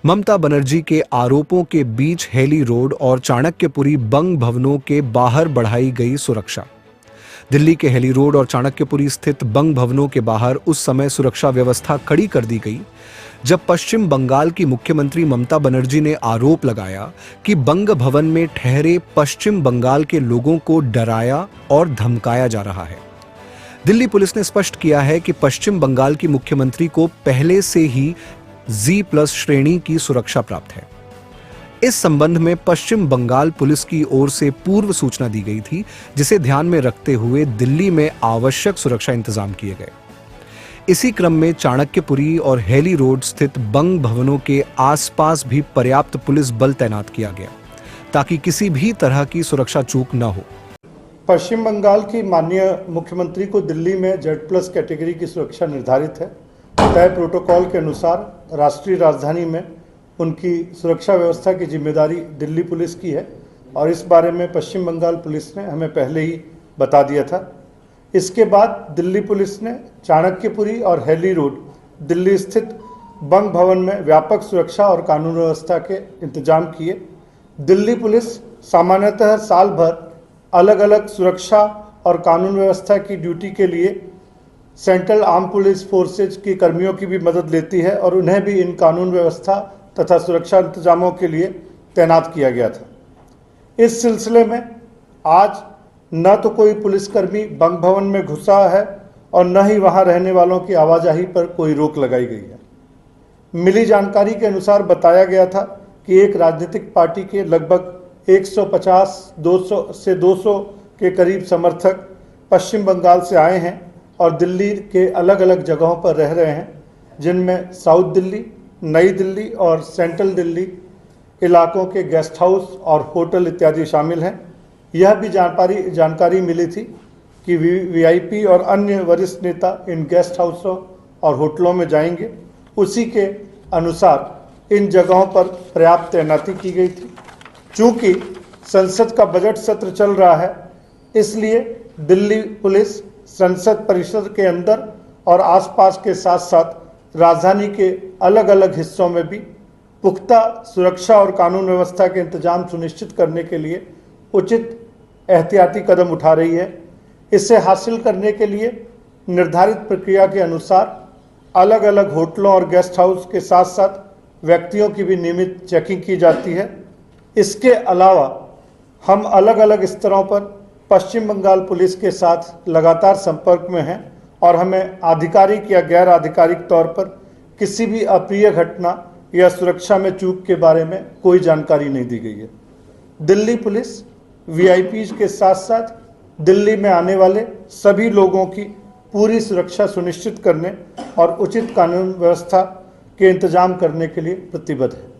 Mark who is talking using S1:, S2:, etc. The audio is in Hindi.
S1: ममता बनर्जी के आरोपों के बीच हेली रोड और चाणक्यपुरी बंग भवनों के बाहर बढ़ाई गई सुरक्षा। दिल्ली के हेली रोड और चाणक्यपुरी स्थित बंग भवनों के बाहर उस समय सुरक्षा व्यवस्था कड़ी कर दी गई जब पश्चिम बंगाल की मुख्यमंत्री ममता बनर्जी ने आरोप लगाया कि बंग भवन में ठहरे पश्चिम बंगाल के लोगों को डराया और धमकाया जा रहा है। दिल्ली पुलिस ने स्पष्ट किया है कि पश्चिम बंगाल की मुख्यमंत्री को पहले से ही G+ श्रेणी की सुरक्षा प्राप्त है। इस संबंध में पश्चिम बंगाल पुलिस की ओर से पूर्व सूचना दी गई थी, जिसे ध्यान में रखते हुए दिल्ली में आवश्यक सुरक्षा इंतजाम किए गए। इसी क्रम में चाणक्यपुरी और हेली रोड स्थित बंग भवनों के आसपास भी पर्याप्त पुलिस बल तैनात किया गया ताकि किसी भी तरह की सुरक्षा चूक न हो।
S2: पश्चिम बंगाल की माननीय मुख्यमंत्री को दिल्ली में Z+ कैटेगरी की सुरक्षा निर्धारित है। तय प्रोटोकॉल के अनुसार राष्ट्रीय राजधानी में उनकी सुरक्षा व्यवस्था की जिम्मेदारी दिल्ली पुलिस की है और इस बारे में पश्चिम बंगाल पुलिस ने हमें पहले ही बता दिया था। इसके बाद दिल्ली पुलिस ने चाणक्यपुरी और हेली रोड दिल्ली स्थित बंग भवन में व्यापक सुरक्षा और कानून व्यवस्था के इंतजाम किए। दिल्ली पुलिस सामान्यतः साल भर अलग अलग सुरक्षा और कानून व्यवस्था की ड्यूटी के लिए सेंट्रल आर्म पुलिस फोर्सेज के कर्मियों की भी मदद लेती है और उन्हें भी इन कानून व्यवस्था तथा सुरक्षा इंतजामों के लिए तैनात किया गया था। इस सिलसिले में आज न तो कोई पुलिसकर्मी बंग भवन में घुसा है और न ही वहां रहने वालों की आवाजाही पर कोई रोक लगाई गई है। मिली जानकारी के अनुसार बताया गया था कि एक राजनीतिक पार्टी के लगभग 150-200 के करीब समर्थक पश्चिम बंगाल से आए हैं और दिल्ली के अलग अलग जगहों पर रह रहे हैं, जिनमें साउथ दिल्ली, नई दिल्ली और सेंट्रल दिल्ली इलाकों के गेस्ट हाउस और होटल इत्यादि शामिल हैं। यह भी जानकारी मिली थी कि VIP और अन्य वरिष्ठ नेता इन गेस्ट हाउसों और होटलों में जाएंगे। उसी के अनुसार इन जगहों पर पर्याप्त तैनाती की गई थी। चूँकि संसद का बजट सत्र चल रहा है, इसलिए दिल्ली पुलिस संसद परिसर के अंदर और आसपास के साथ साथ राजधानी के अलग अलग हिस्सों में भी पुख्ता सुरक्षा और कानून व्यवस्था के इंतजाम सुनिश्चित करने के लिए उचित एहतियाती कदम उठा रही है। इसे हासिल करने के लिए निर्धारित प्रक्रिया के अनुसार अलग अलग होटलों और गेस्ट हाउस के साथ साथ व्यक्तियों की भी नियमित चेकिंग की जाती है। इसके अलावा हम अलग अलग स्तरों पर पश्चिम बंगाल पुलिस के साथ लगातार संपर्क में हैं और हमें आधिकारिक या गैर आधिकारिक तौर पर किसी भी अप्रिय घटना या सुरक्षा में चूक के बारे में कोई जानकारी नहीं दी गई है। दिल्ली पुलिस VIPs के साथ साथ दिल्ली में आने वाले सभी लोगों की पूरी सुरक्षा सुनिश्चित करने और उचित कानून व्यवस्था के इंतजाम करने के लिए प्रतिबद्ध है।